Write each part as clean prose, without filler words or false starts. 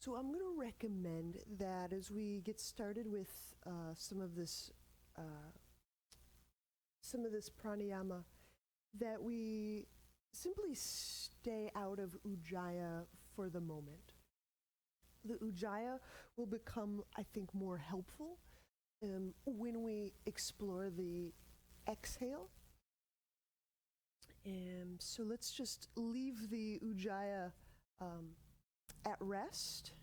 So I'm going to recommend that as we get started with some of this pranayama, that we simply stay out of ujjayi for the moment. The ujjayi will become, I think, more helpful when we explore the exhale. So let's just leave the ujjayi at rest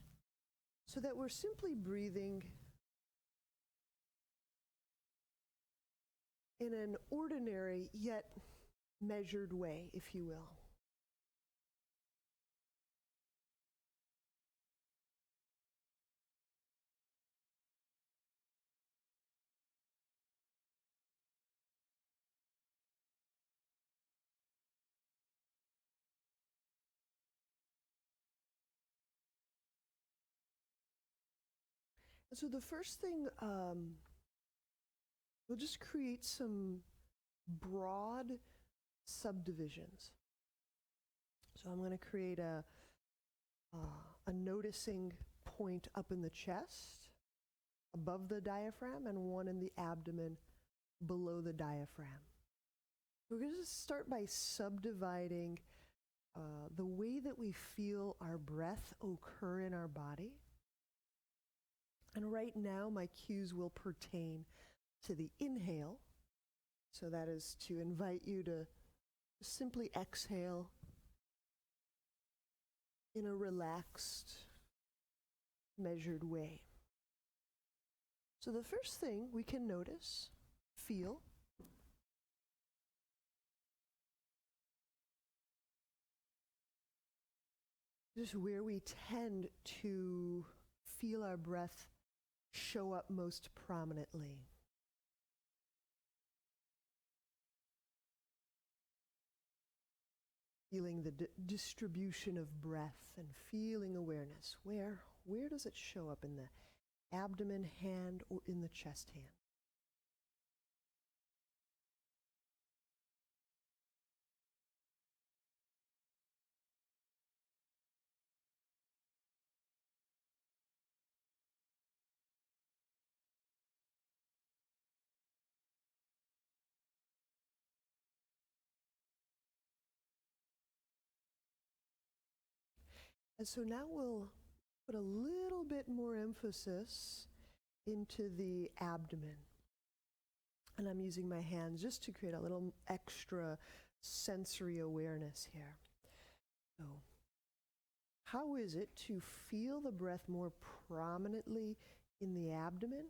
so that we're simply breathing in an ordinary yet measured way, if you will. So the first thing, we'll just create some broad subdivisions. So I'm going to create a noticing point up in the chest, above the diaphragm, and one in the abdomen below the diaphragm. We're going to start by subdividing the way that we feel our breath occur in our body. And right now, my cues will pertain to the inhale. So that is to invite you to simply exhale in a relaxed, measured way. So the first thing we can notice, feel, just where we tend to feel our breath show up most prominently. Feeling the distribution of breath and feeling awareness. Where does it show up, in the abdomen, hand, or in the chest hand? And so now we'll put a little bit more emphasis into the abdomen. And I'm using my hands just to create a little extra sensory awareness here. So, how is it to feel the breath more prominently in the abdomen?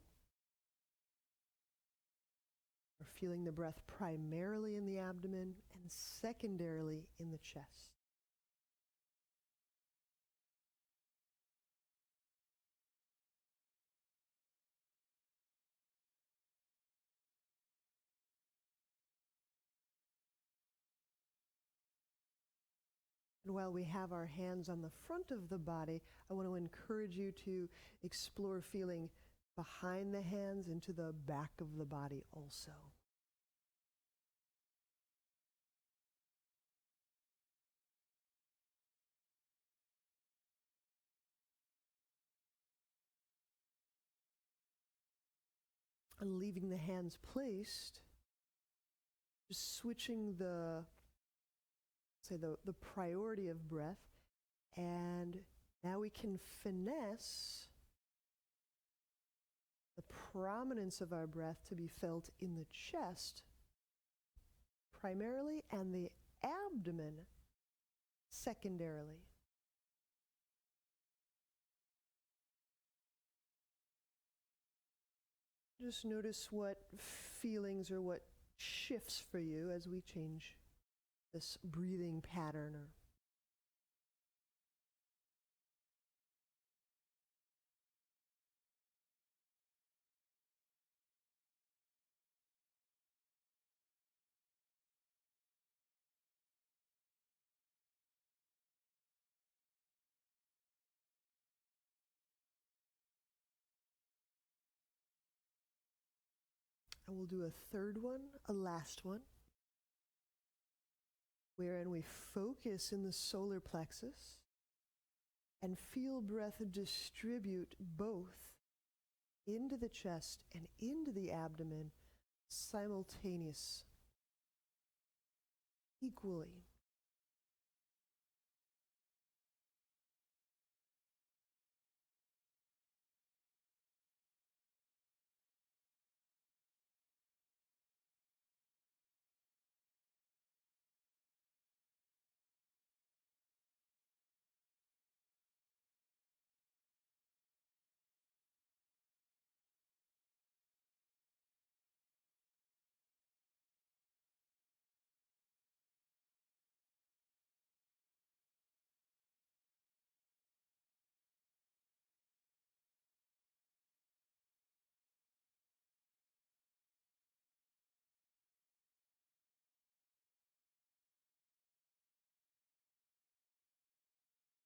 Or feeling the breath primarily in the abdomen and secondarily in the chest? And while we have our hands on the front of the body, I want to encourage you to explore feeling behind the hands into the back of the body also. And leaving the hands placed, just switching the priority of breath, and now we can finesse the prominence of our breath to be felt in the chest primarily and the abdomen secondarily. Just notice what feelings or what shifts for you as we change this breathing pattern. And we'll do a third one, a last one, wherein we focus in the solar plexus and feel breath distribute both into the chest and into the abdomen simultaneous, equally.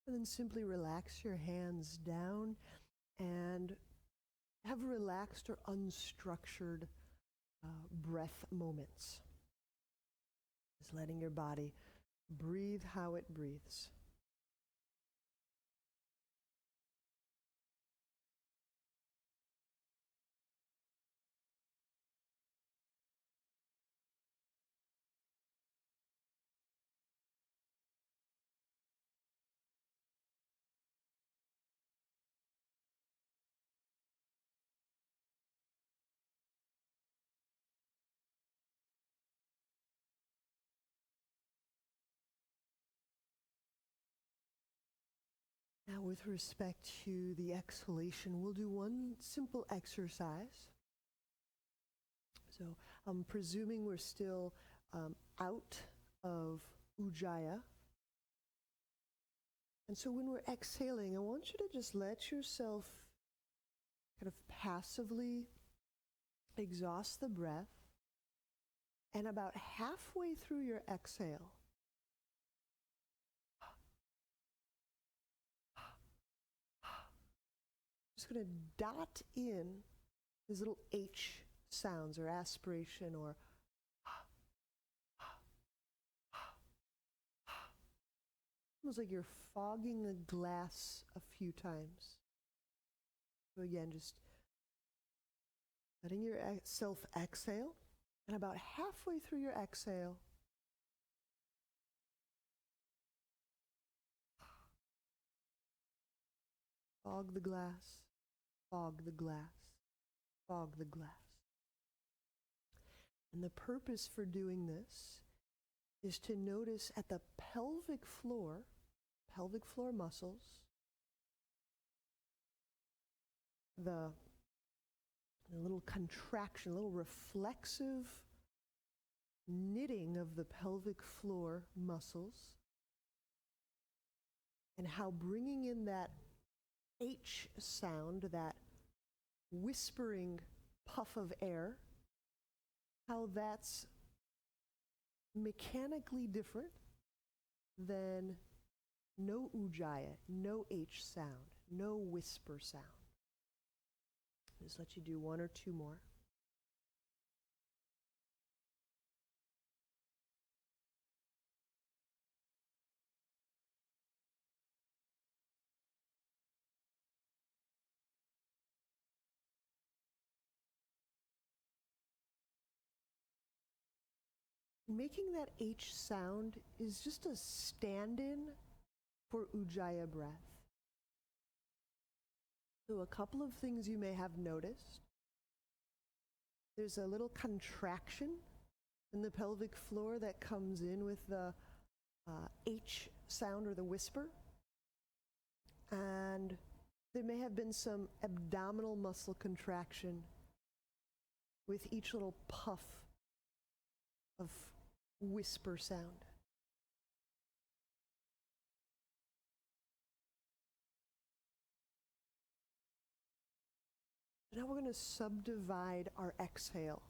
And then simply relax your hands down and have relaxed or unstructured breath moments. Just letting your body breathe how it breathes. Now, with respect to the exhalation, we'll do one simple exercise. So I'm presuming we're still out of Ujjayi. And so when we're exhaling, I want you to just let yourself kind of passively exhaust the breath. And about halfway through your exhale, just going to dot in these little H sounds or aspiration or almost like you're fogging a glass a few times. So again, just letting yourself exhale. And about halfway through your exhale, fog the glass, fog the glass, fog the glass. And the purpose for doing this is to notice at the pelvic floor muscles, the little contraction, a little reflexive knitting of the pelvic floor muscles, and how bringing in that H sound, that whispering puff of air, how that's mechanically different than no Ujjayi, no H sound, no whisper sound. Just let you do one or two more. Making that H sound is just a stand-in for Ujjayi breath. So a couple of things you may have noticed. There's a little contraction in the pelvic floor that comes in with the H sound or the whisper. And there may have been some abdominal muscle contraction with each little puff of whisper sound. Now we're going to subdivide our exhale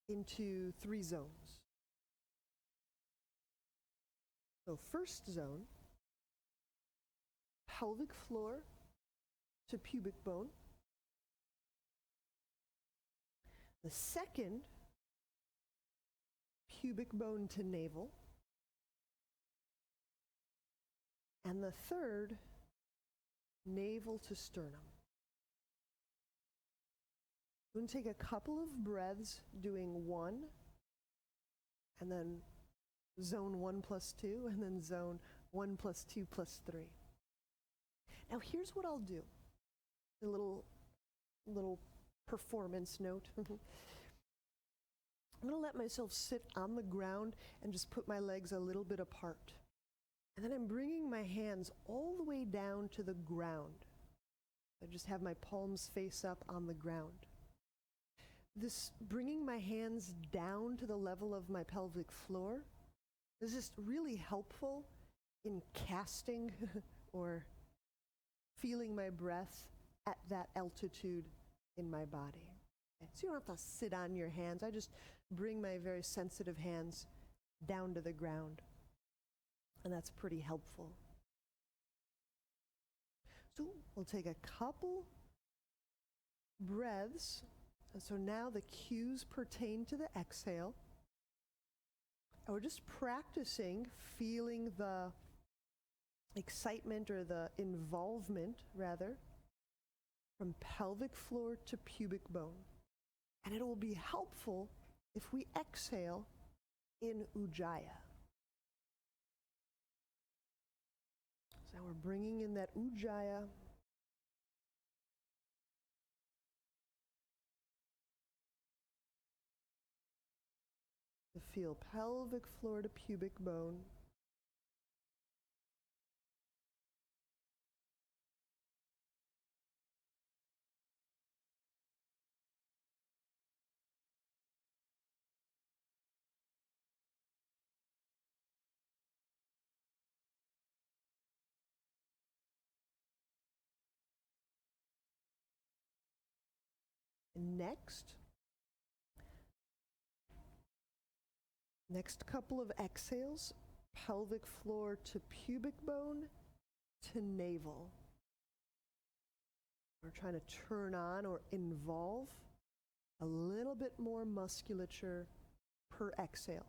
into 3 zones. So first zone, pelvic floor to pubic bone. The second, pubic bone to navel. And the third, navel to sternum. We're going to take a couple of breaths doing 1, and then zone 1 plus 2, and then zone 1 plus 2 plus 3. Now here's what I'll do. A little performance note. I'm going to let myself sit on the ground and just put my legs a little bit apart. And then I'm bringing my hands all the way down to the ground. I just have my palms face up on the ground. This bringing my hands down to the level of my pelvic floor is just really helpful in casting or feeling my breath at that altitude in my body. Okay, so you don't have to sit on your hands. I just bring my very sensitive hands down to the ground. And that's pretty helpful. So we'll take a couple breaths. And so now the cues pertain to the exhale. And we're just practicing feeling the excitement or the involvement, rather, from pelvic floor to pubic bone. And it will be helpful if we exhale in Ujjayi. So now we're bringing in that Ujjayi. To feel pelvic floor to pubic bone. Next couple of exhales, pelvic floor to pubic bone to navel. We're trying to turn on or involve a little bit more musculature per exhale.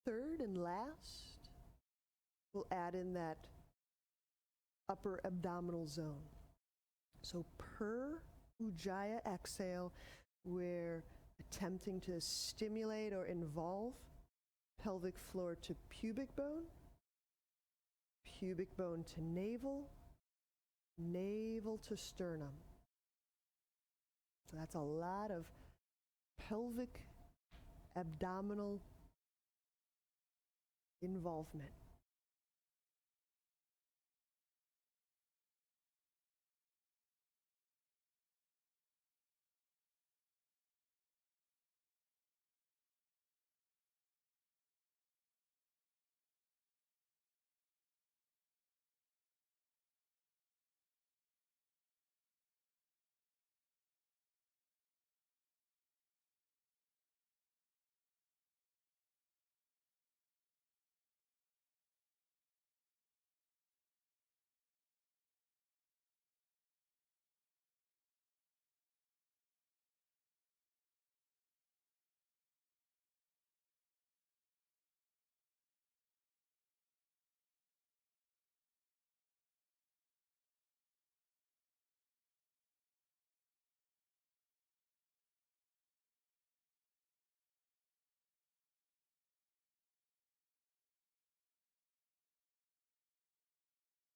Third and last, we'll add in that upper abdominal zone. So per Ujjayi exhale, we're attempting to stimulate or involve pelvic floor to pubic bone to navel, navel to sternum. So that's a lot of pelvic abdominal involvement.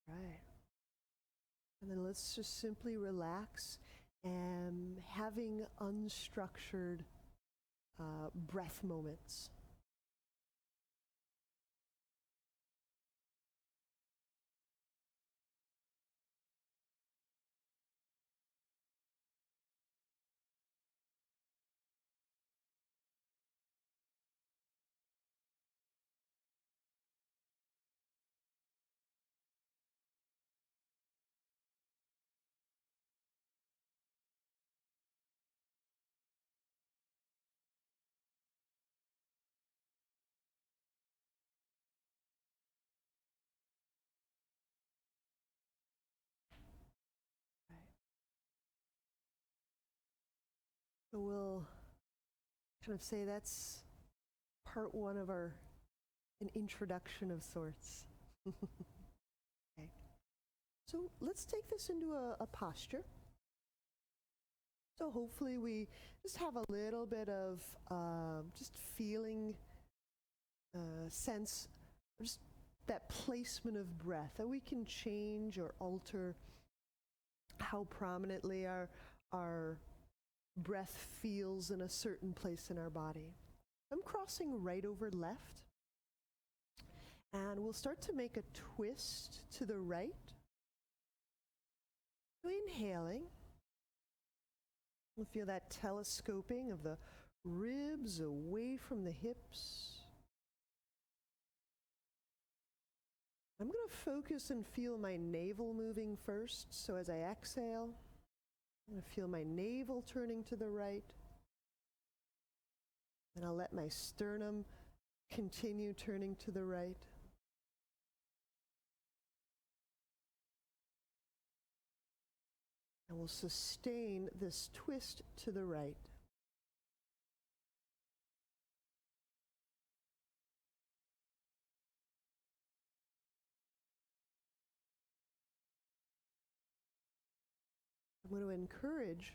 Right. And then let's just simply relax and having unstructured breath moments. So we'll kind of say that's part one of an introduction of sorts. Okay. So let's take this into a posture. So hopefully we just have a little bit of just feeling, sense, just that placement of breath, that we can change or alter how prominently our breath feels in a certain place in our body. I'm crossing right over left, and we'll start to make a twist to the right. So inhaling, we'll feel that telescoping of the ribs away from the hips. I'm going to focus and feel my navel moving first. So as I exhale, I'm going to feel my navel turning to the right. And I'll let my sternum continue turning to the right. And we'll sustain this twist to the right. I'm going to encourage,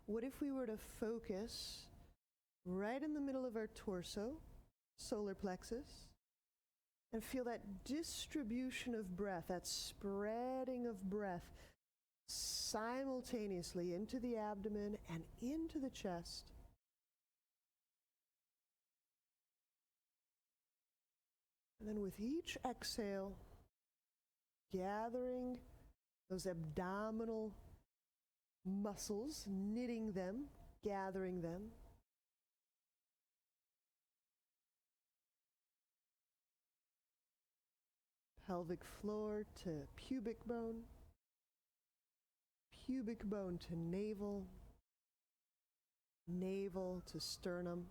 what if we were to focus right in the middle of our torso, solar plexus, and feel that distribution of breath, that spreading of breath simultaneously into the abdomen and into the chest. And then with each exhale, gathering those abdominal muscles, knitting them, gathering them. Pelvic floor to pubic bone to navel, navel to sternum.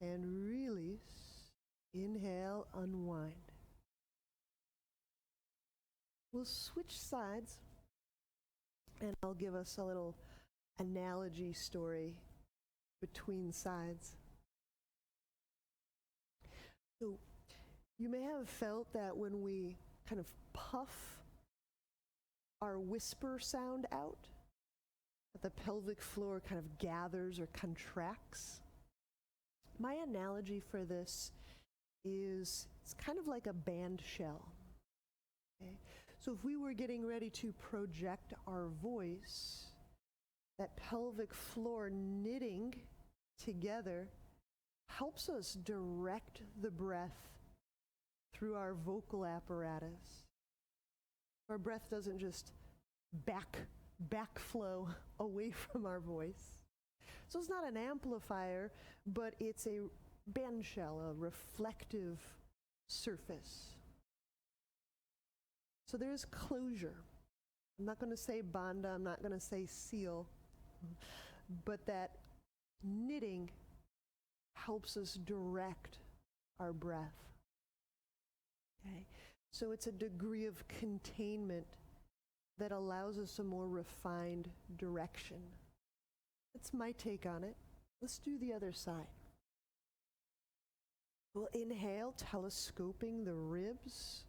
And release. Inhale, unwind. We'll switch sides, and I'll give us a little analogy story between sides. So you may have felt that when we kind of puff our whisper sound out, that the pelvic floor kind of gathers or contracts. My analogy for this is it's kind of like a band shell. Okay? So if we were getting ready to project our voice, that pelvic floor knitting together helps us direct the breath through our vocal apparatus. Our breath doesn't just backflow away from our voice. So it's not an amplifier, but it's a band shell, a reflective surface. So there's closure. I'm not going to say banda, I'm not going to say seal, but that knitting helps us direct our breath. Okay? So it's a degree of containment that allows us a more refined direction. That's my take on it. Let's do the other side. We'll inhale, telescoping the ribs.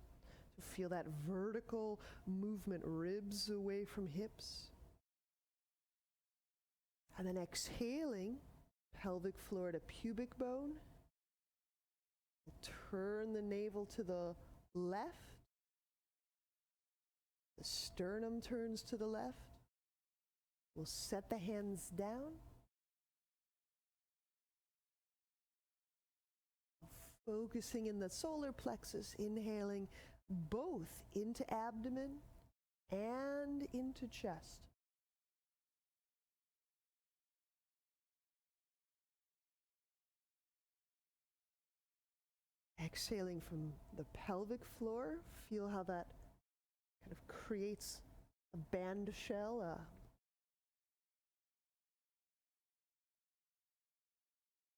So feel that vertical movement, ribs away from hips. And then exhaling, pelvic floor to pubic bone. We'll turn the navel to the left. The sternum turns to the left. We'll set the hands down. Focusing in the solar plexus, inhaling both into abdomen and into chest. Exhaling from the pelvic floor, feel how that kind of creates a band shell, a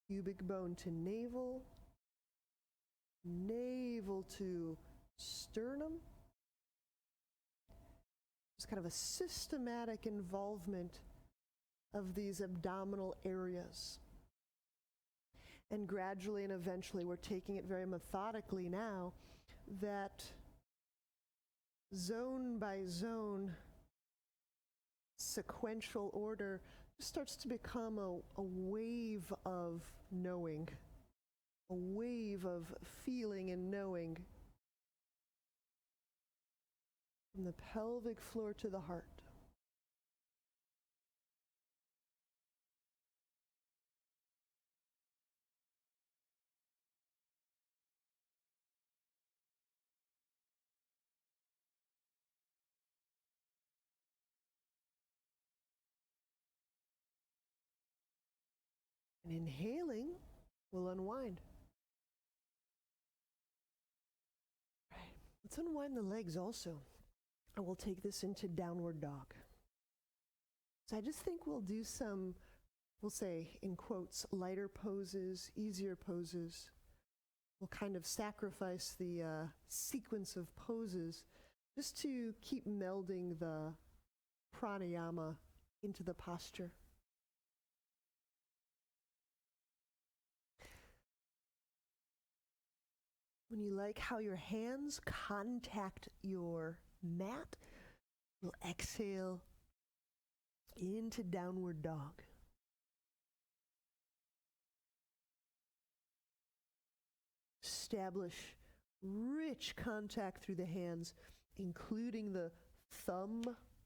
pubic bone to navel, navel to sternum. It's kind of a systematic involvement of these abdominal areas. And gradually and eventually, we're taking it very methodically now, that zone by zone, sequential order starts to become a wave of knowing, a wave of feeling and knowing, from the pelvic floor to the heart. And inhaling will unwind. Right. Let's unwind the legs also. And we'll take this into downward dog. So I just think we'll do some, we'll say in quotes, lighter poses, easier poses. We'll kind of sacrifice the sequence of poses just to keep melding the pranayama into the posture. When you like how your hands contact your mat, we'll exhale into downward dog. Establish rich contact through the hands, including the thumb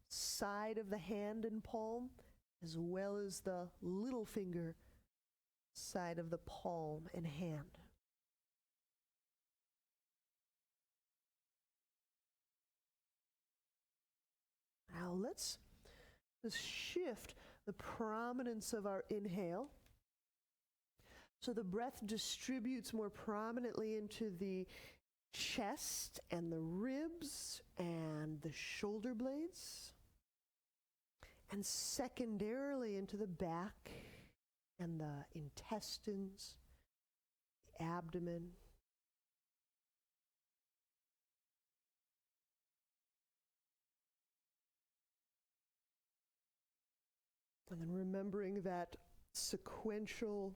side of the hand and palm, as well as the little finger side of the palm and hand. Now let's shift the prominence of our inhale. So the breath distributes more prominently into the chest and the ribs and the shoulder blades, and secondarily into the back and the intestines, the abdomen. And then remembering that sequential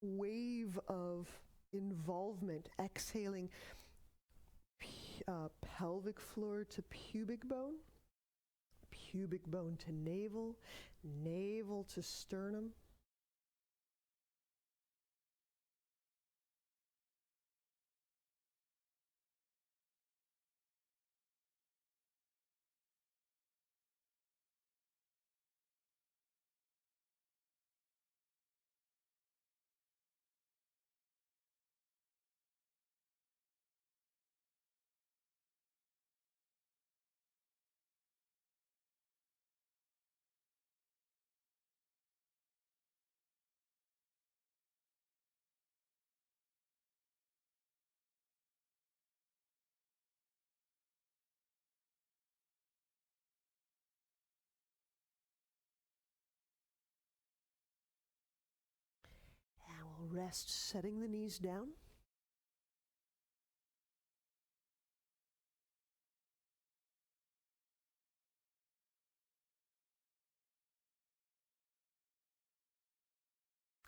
wave of involvement, exhaling pelvic floor to pubic bone to navel, navel to sternum. And we'll rest, setting the knees down.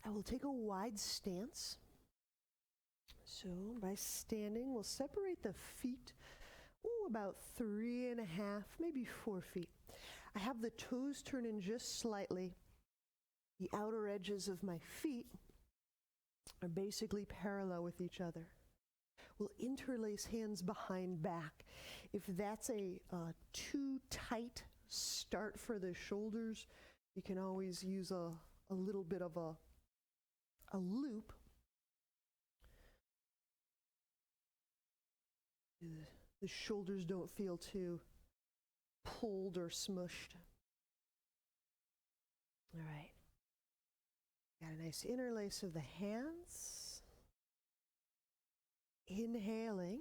I will take a wide stance. So by standing, we'll separate the feet, about 3.5, maybe 4 feet. I have the toes turn in just slightly. The outer edges of my feet are basically parallel with each other. We'll interlace hands behind back. If that's a too tight start for the shoulders, you can always use a little bit of a loop. The shoulders don't feel too pulled or smushed. All right. Got a nice interlace of the hands. Inhaling,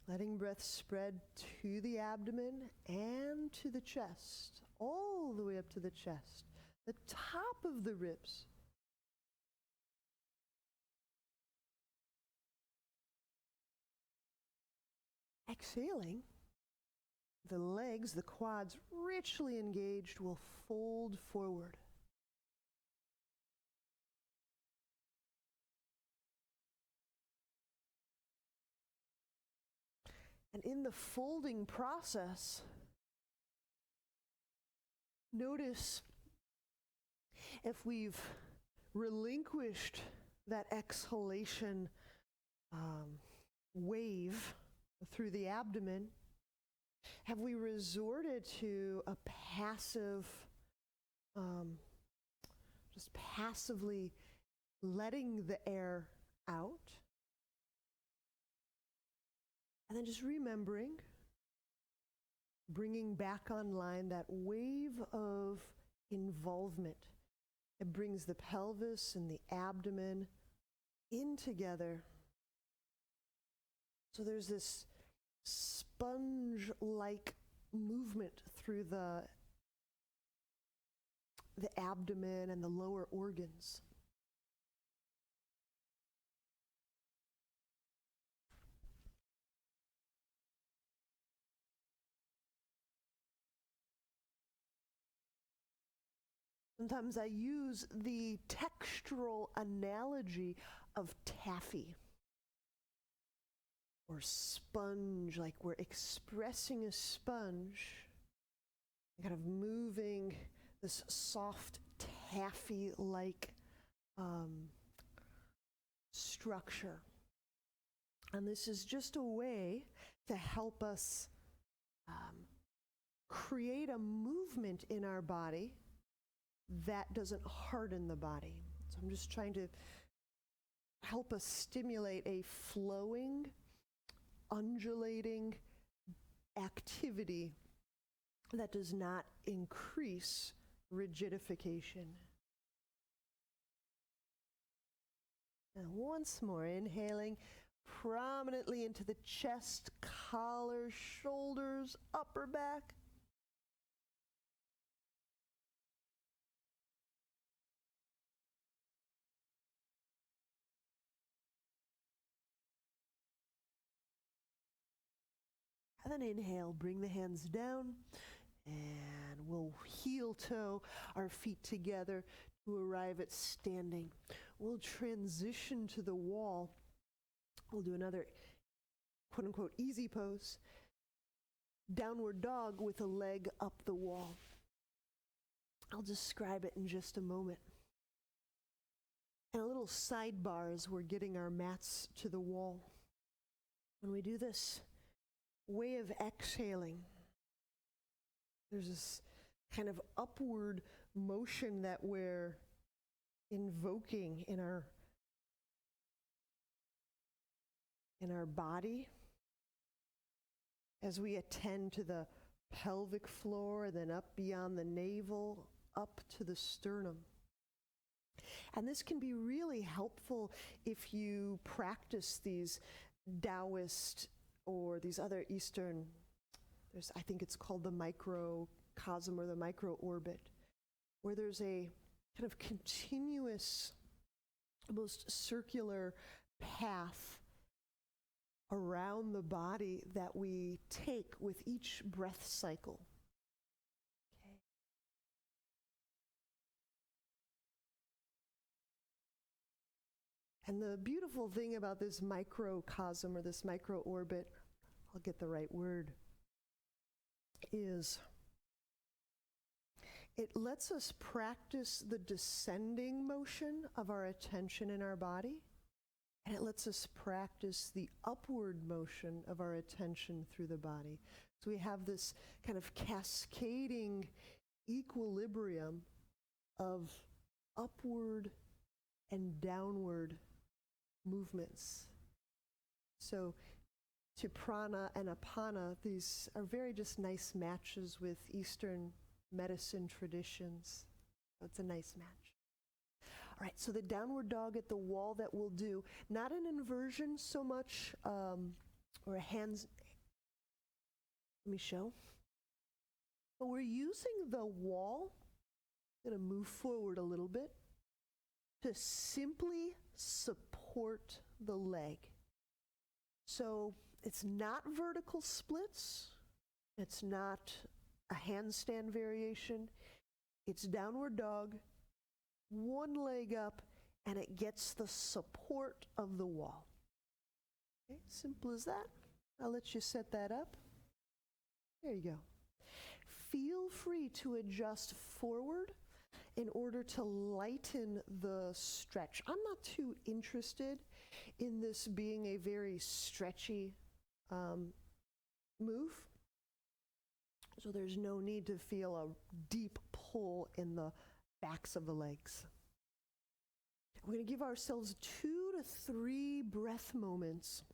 letting breath spread to the abdomen and to the chest, all the way up to the chest, the top of the ribs. Exhaling, the legs, the quads, richly engaged, will fold forward. And in the folding process, notice if we've relinquished that exhalation wave through the abdomen, have we resorted to a passive, just passively letting the air out? And then just remembering, bringing back online that wave of involvement. It brings the pelvis and the abdomen in together. So there's this sponge-like movement through the abdomen and the lower organs. Sometimes I use the textural analogy of taffy or sponge, like we're expressing a sponge, kind of moving this soft taffy-like structure. And this is just a way to help us create a movement in our body that doesn't harden the body. So I'm just trying to help us stimulate a flowing, undulating activity that does not increase rigidification. And once more, inhaling prominently into the chest, collar, shoulders, upper back. And then inhale, bring the hands down, and we'll heel toe our feet together to arrive at standing. We'll transition to the wall. We'll do another quote unquote easy pose. Downward dog with a leg up the wall. I'll describe it in just a moment. And a little sidebar as we're getting our mats to the wall. When we do this way of exhaling, there's this kind of upward motion that we're invoking in our body as we attend to the pelvic floor, then up beyond the navel, up to the sternum. And this can be really helpful if you practice these Taoist or these other Eastern, I think it's called the microcosm or the micro-orbit, where there's a kind of continuous, almost circular path around the body that we take with each breath cycle. Okay. And the beautiful thing about this microcosm or this micro-orbit, I'll get the right word, is it lets us practice the descending motion of our attention in our body, and it lets us practice the upward motion of our attention through the body. So we have this kind of cascading equilibrium of upward and downward movements. So to prana and apana, these are very just nice matches with Eastern medicine traditions. So it's a nice match. All right, so the downward dog at the wall that we'll do, not an inversion so much, or a hands. Let me show. But we're using the wall. I'm going to move forward a little bit to simply support the leg. So it's not vertical splits. It's not a handstand variation. It's downward dog, one leg up, and it gets the support of the wall. Okay, simple as that. I'll let you set that up. There you go. Feel free to adjust forward in order to lighten the stretch. I'm not too interested in this being a very stretchy move. So there's no need to feel a deep pull in the backs of the legs. We're going to give ourselves 2 to 3 breath moments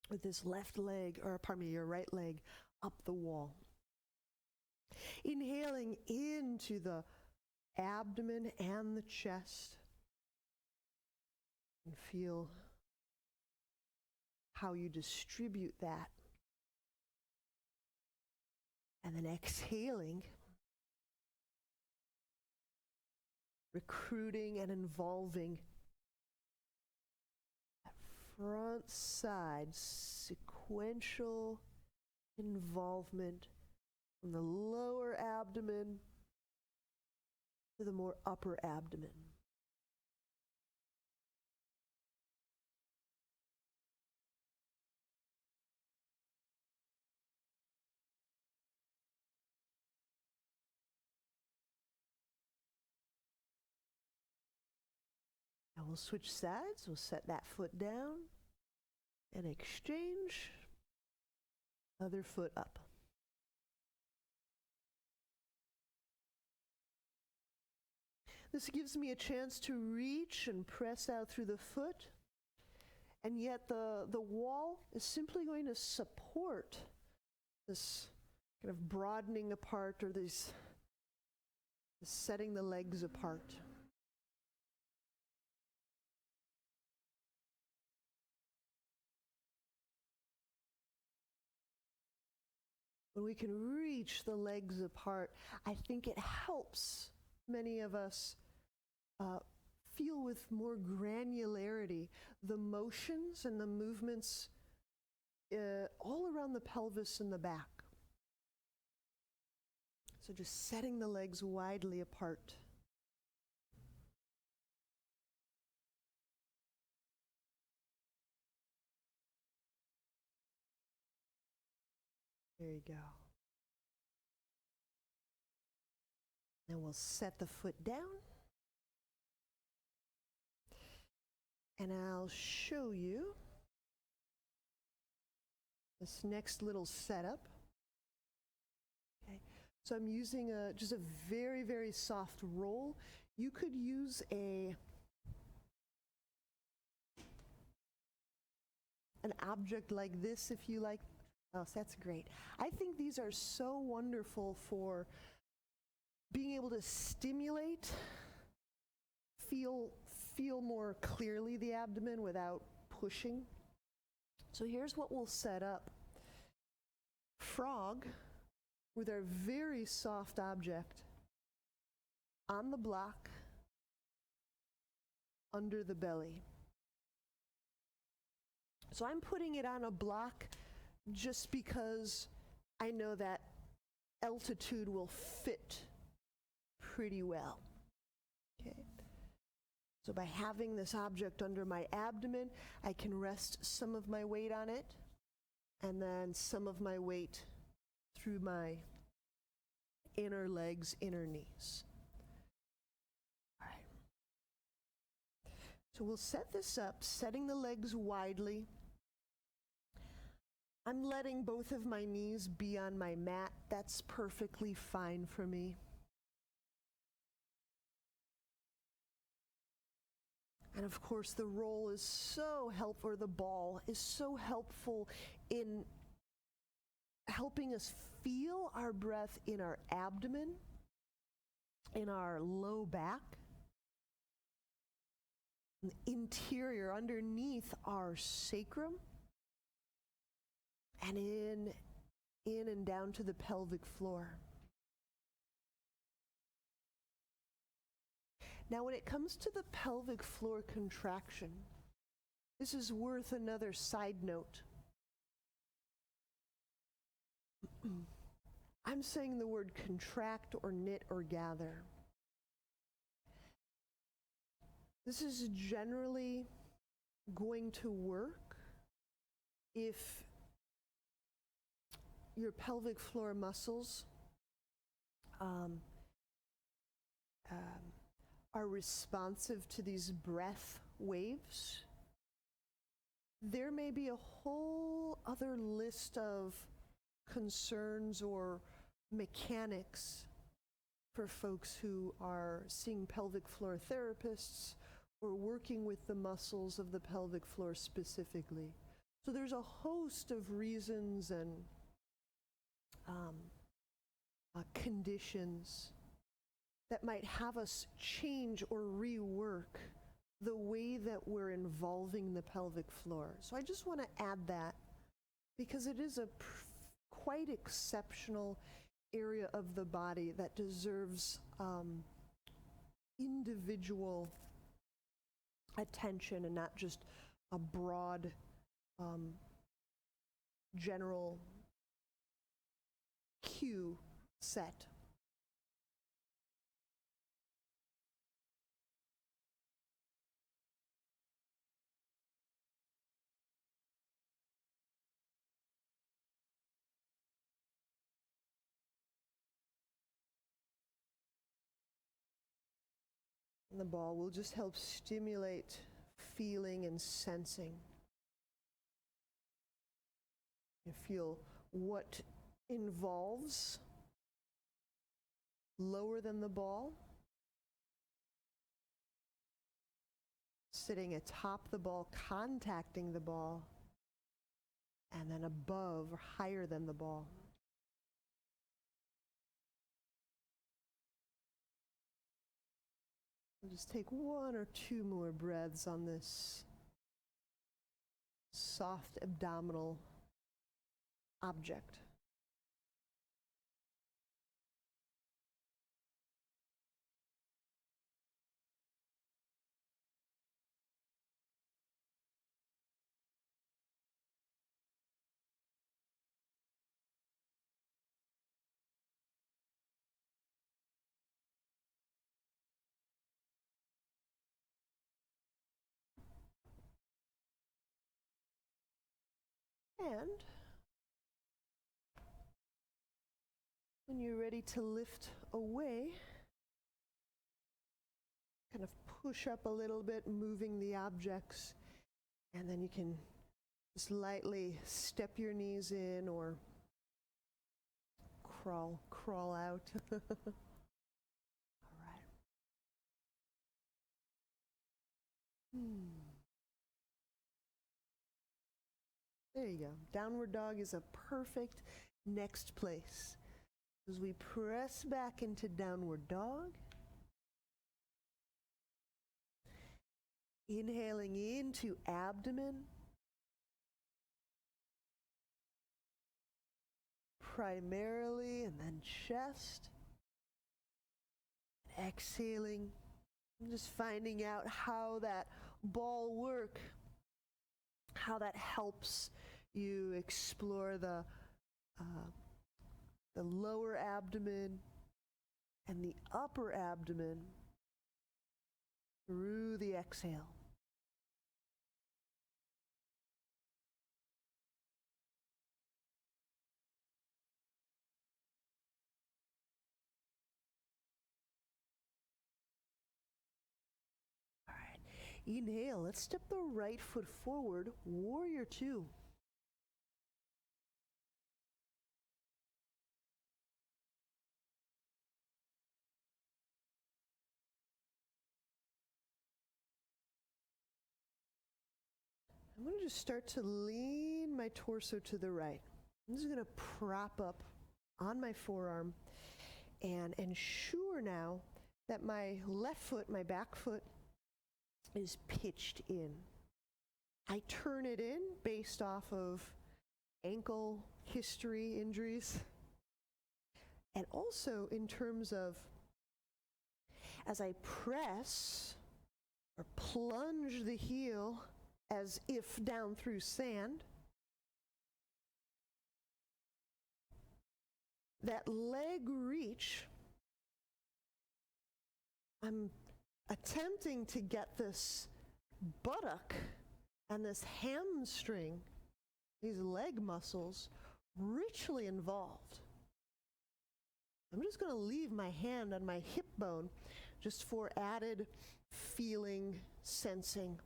with this left leg, or pardon me, your right leg up the wall. Inhaling into the abdomen and the chest. And feel how you distribute that. And then exhaling, recruiting and involving that front side sequential involvement from the lower abdomen to the more upper abdomen. Now we'll switch sides. We'll set that foot down and exchange. Other foot up. This gives me a chance to reach and press out through the foot, and yet the wall is simply going to support this kind of broadening apart, or this setting the legs apart. When we can reach the legs apart, I think it helps many of us feel with more granularity the motions and the movements all around the pelvis and the back. So just setting the legs widely apart. There you go. Then we'll set the foot down. And I'll show you this next little setup. Okay. So I'm using just a very, very soft roll. You could use an object like this if you like. Oh, so that's great. I think these are so wonderful for being able to stimulate, feel more clearly the abdomen without pushing. So here's what we'll set up. Frog with our very soft object on the block under the belly. So I'm putting it on a block just because I know that altitude will fit pretty well. Okay. So by having this object under my abdomen, I can rest some of my weight on it, and then some of my weight through my inner legs, inner knees. All right. So we'll set this up, setting the legs widely. I'm letting both of my knees be on my mat. That's perfectly fine for me. And of course, the roll is so helpful, or the ball is so helpful in helping us feel our breath in our abdomen, in our low back, interior, underneath our sacrum, and in and down to the pelvic floor. Now, when it comes to the pelvic floor contraction, this is worth another side note. I'm saying the word contract or knit or gather. This is generally going to work if your pelvic floor muscles are responsive to these breath waves. There may be a whole other list of concerns or mechanics for folks who are seeing pelvic floor therapists or working with the muscles of the pelvic floor specifically. So there's a host of reasons and conditions that might have us change or rework the way that we're involving the pelvic floor. So I just want to add that because it is a quite exceptional area of the body that deserves individual attention and not just a broad general cue set. And the ball will just help stimulate feeling and sensing. You feel what involves lower than the ball, sitting atop the ball, contacting the ball, and then above or higher than the ball. We'll just take one or two more breaths on this soft abdominal object. And when you're ready to lift away, kind of push up a little bit, moving the objects, and then you can just lightly step your knees in or crawl out. All right. There you go. Downward dog is a perfect next place. As we press back into downward dog, inhaling into abdomen, primarily, and then chest. Exhaling, just finding out how that ball work, how that helps you explore the lower abdomen and the upper abdomen through the exhale. All right, inhale, let's step the right foot forward, warrior two. I'm going to just start to lean my torso to the right. I'm just going to prop up on my forearm and ensure now that my left foot, my back foot, is pitched in. I turn it in based off of ankle history, injuries. And also in terms of, as I press or plunge the heel as if down through sand, that leg reach, I'm attempting to get this buttock and this hamstring, these leg muscles, richly involved. I'm just going to leave my hand on my hip bone just for added feeling, sensing.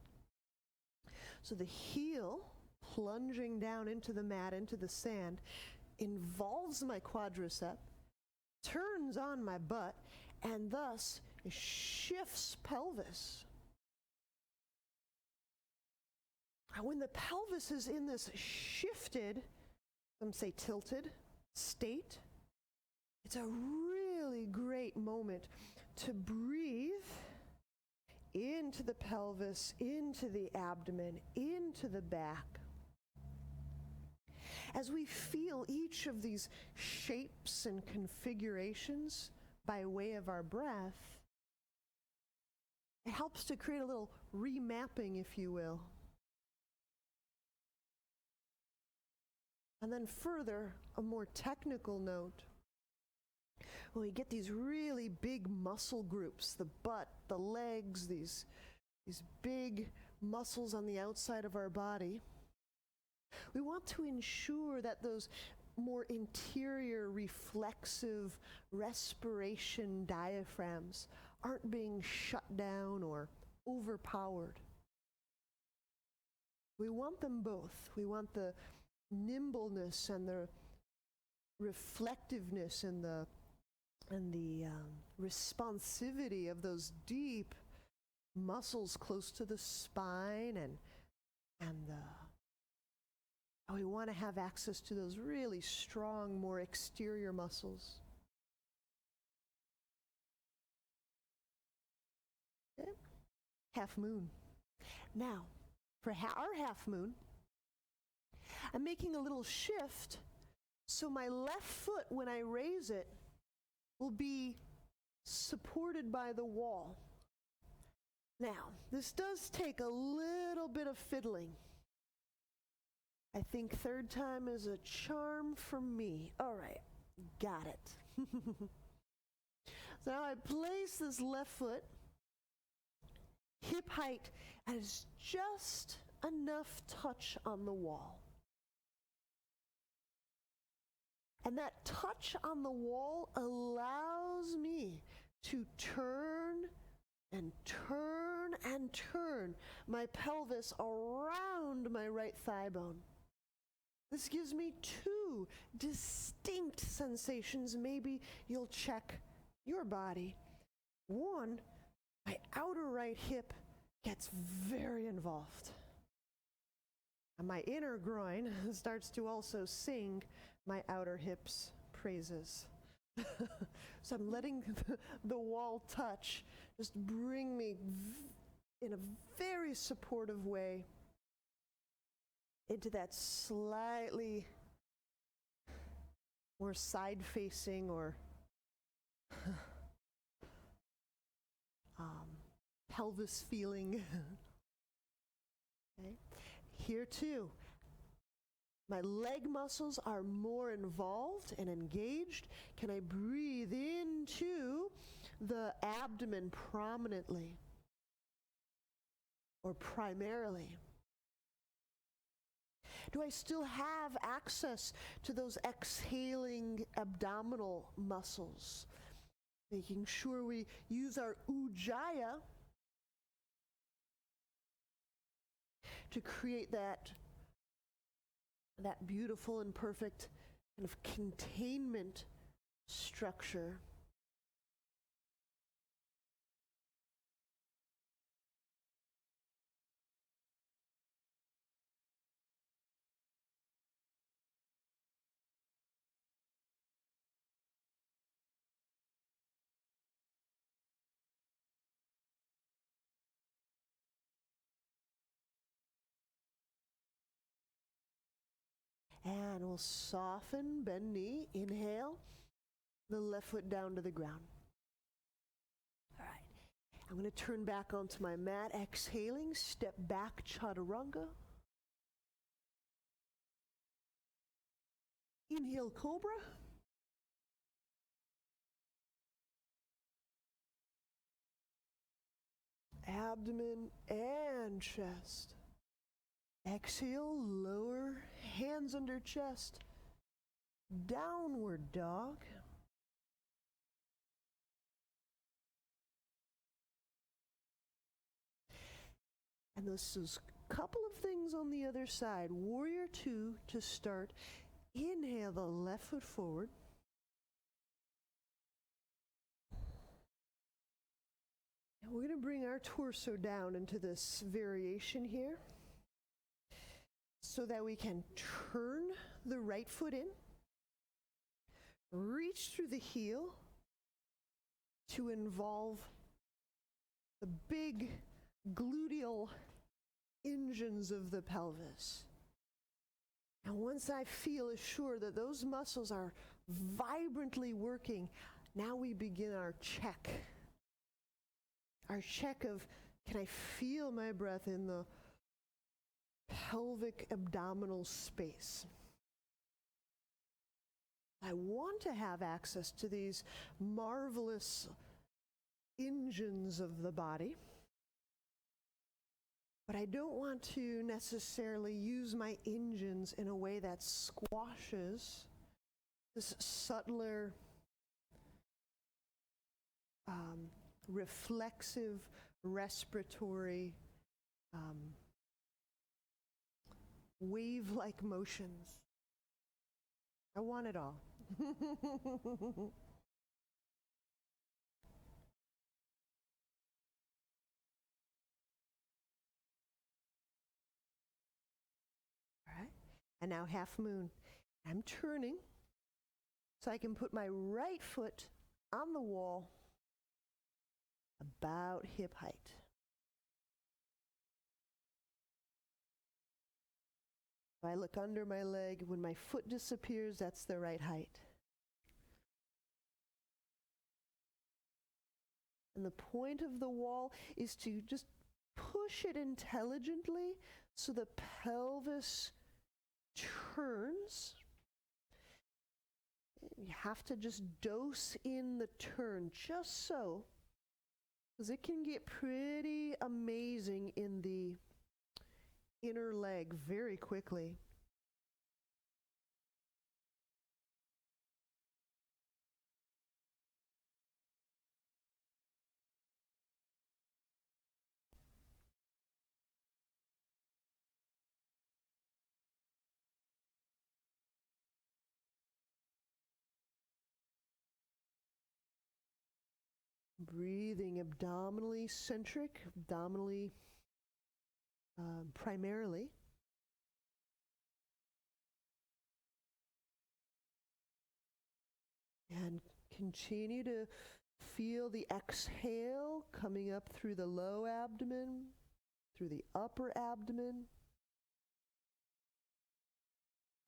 So the heel plunging down into the mat, into the sand, involves my quadricep, turns on my butt, and thus shifts pelvis. And when the pelvis is in this shifted, some say tilted, state, it's a really great moment to breathe into the pelvis, into the abdomen, into the back. As we feel each of these shapes and configurations by way of our breath, it helps to create a little remapping, if you will. And then further, a more technical note. When we get these really big muscle groups, the butt, the legs, these big muscles on the outside of our body, we want to ensure that those more interior reflexive respiration diaphragms aren't being shut down or overpowered. We want them both. We want the nimbleness and the reflectiveness and the responsivity of those deep muscles close to the spine, and we want to have access to those really strong, more exterior muscles. Okay. Half moon. Now, for our half moon, I'm making a little shift so my left foot, when I raise it, will be supported by the wall. Now, this does take a little bit of fiddling. I think third time is a charm for me. All right, got it. So now I place this left foot, hip height, as just enough touch on the wall. And that touch on the wall allows me to turn and turn and turn my pelvis around my right thigh bone. This gives me two distinct sensations. Maybe you'll check your body. One, my outer right hip gets very involved. And my inner groin starts to also sing my outer hips' praises. So I'm letting the wall touch just bring me in a very supportive way into that slightly more side-facing or pelvis feeling. Okay. Here too, my leg muscles are more involved and engaged. Can I breathe into the abdomen prominently or primarily? Do I still have access to those exhaling abdominal muscles? Making sure we use our ujjayi to create that beautiful and perfect kind of containment structure. And we'll soften, bend knee, inhale, the left foot down to the ground. All right, I'm going to turn back onto my mat, exhaling, step back, chaturanga. Inhale, cobra. Abdomen and chest. Exhale, lower, hands under chest. Downward dog. And this is a couple of things on the other side. Warrior two to start. Inhale the left foot forward. And we're going to bring our torso down into this variation here so that we can turn the right foot in, reach through the heel to involve the big gluteal engines of the pelvis. And once I feel assured that those muscles are vibrantly working, now we begin our check. Our check of, can I feel my breath in the pelvic abdominal space? I want to have access to these marvelous engines of the body, but I don't want to necessarily use my engines in a way that squashes this subtler, reflexive, respiratory, wave-like motions. I want it all. All right, and now half moon. I'm turning so I can put my right foot on the wall about hip height. If I look under my leg, when my foot disappears, that's the right height. And the point of the wall is to just push it intelligently so the pelvis turns. You have to just dose in the turn, just so, because it can get pretty amazing in the inner leg very quickly. Breathing abdominally centric, abdominally primarily. And continue to feel the exhale coming up through the low abdomen, through the upper abdomen.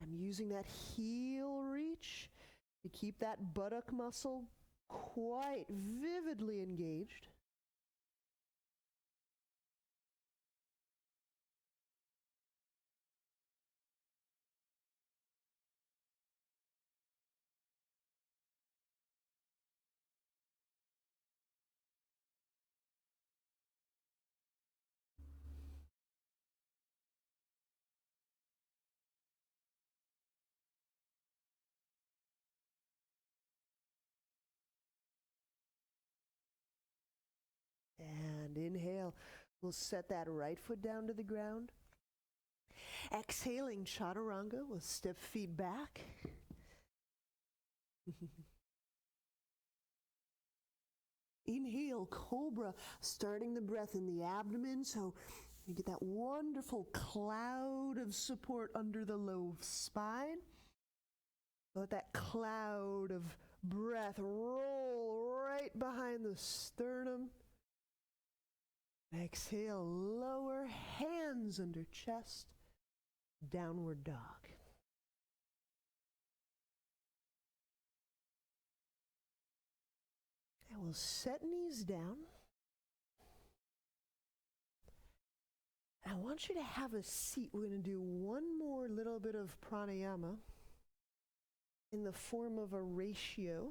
I'm using that heel reach to keep that buttock muscle quite vividly engaged. And inhale, we'll set that right foot down to the ground. Exhaling, chaturanga, we'll step feet back. Inhale, cobra, starting the breath in the abdomen, so you get that wonderful cloud of support under the low spine. Let that cloud of breath roll right behind the sternum. Exhale, lower, hands under chest, downward dog. We'll set knees down. I want you to have a seat. We're going to do one more little bit of pranayama in the form of a ratio.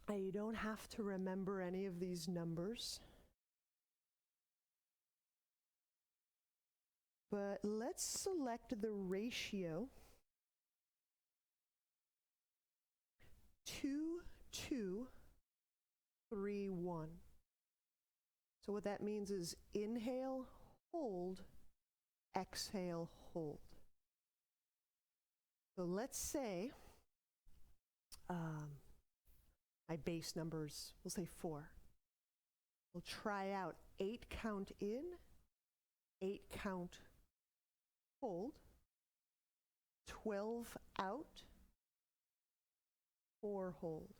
You don't have to remember any of these numbers. But let's select the ratio 2, 2, 3, 1. So what that means is inhale, hold, exhale, hold. So let's say my base numbers, we'll say 4. We'll try out 8 count in, 8 count hold, 12 out, 4 hold,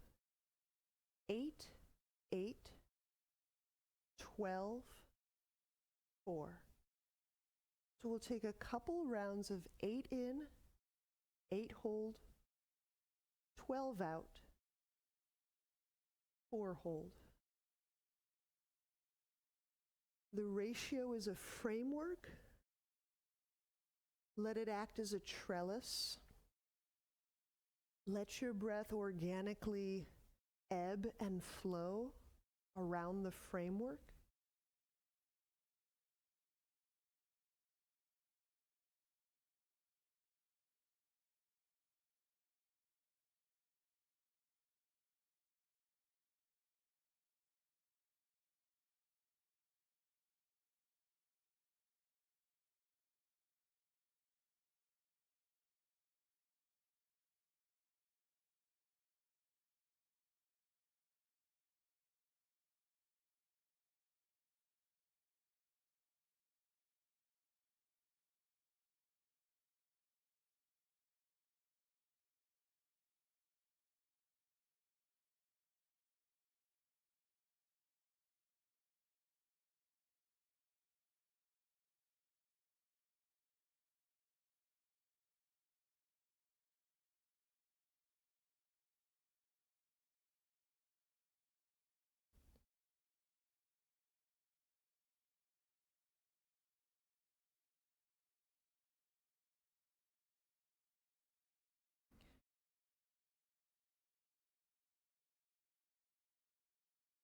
8, 8, 12, 4. So we'll take a couple rounds of 8 in, 8 hold, 12 out, 4 hold. The ratio is a framework. Let it act as a trellis. Let your breath organically ebb and flow around the framework.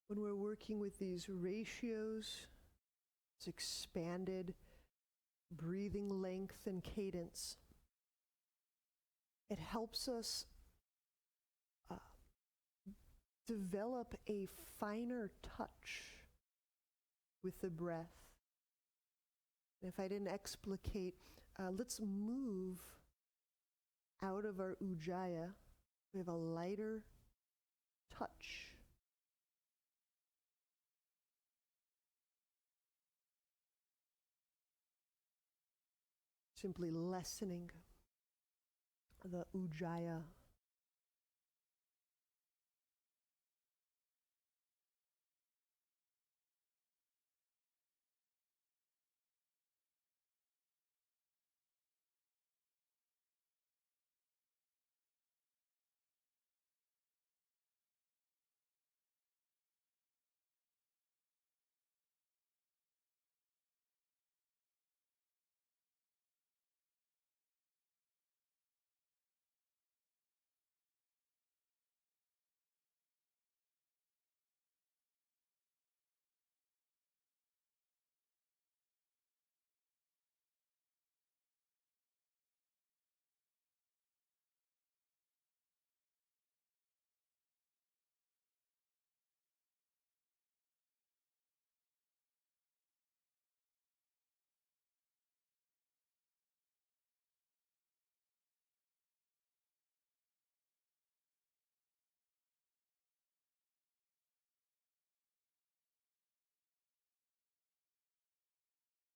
When we're working with these ratios, it's expanded breathing length and cadence. It helps us develop a finer touch with the breath. And if I didn't explicate, let's move out of our ujjayi. We have a lighter touch. Simply lessening the ujjayi.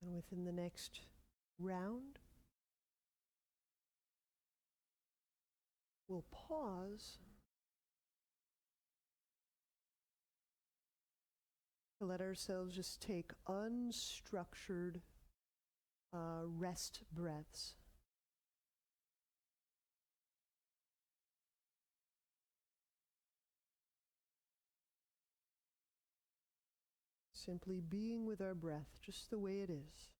And within the next round, we'll pause to let ourselves just take unstructured rest breaths. Simply being with our breath just the way it is.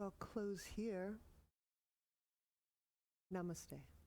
I'll close here. Namaste.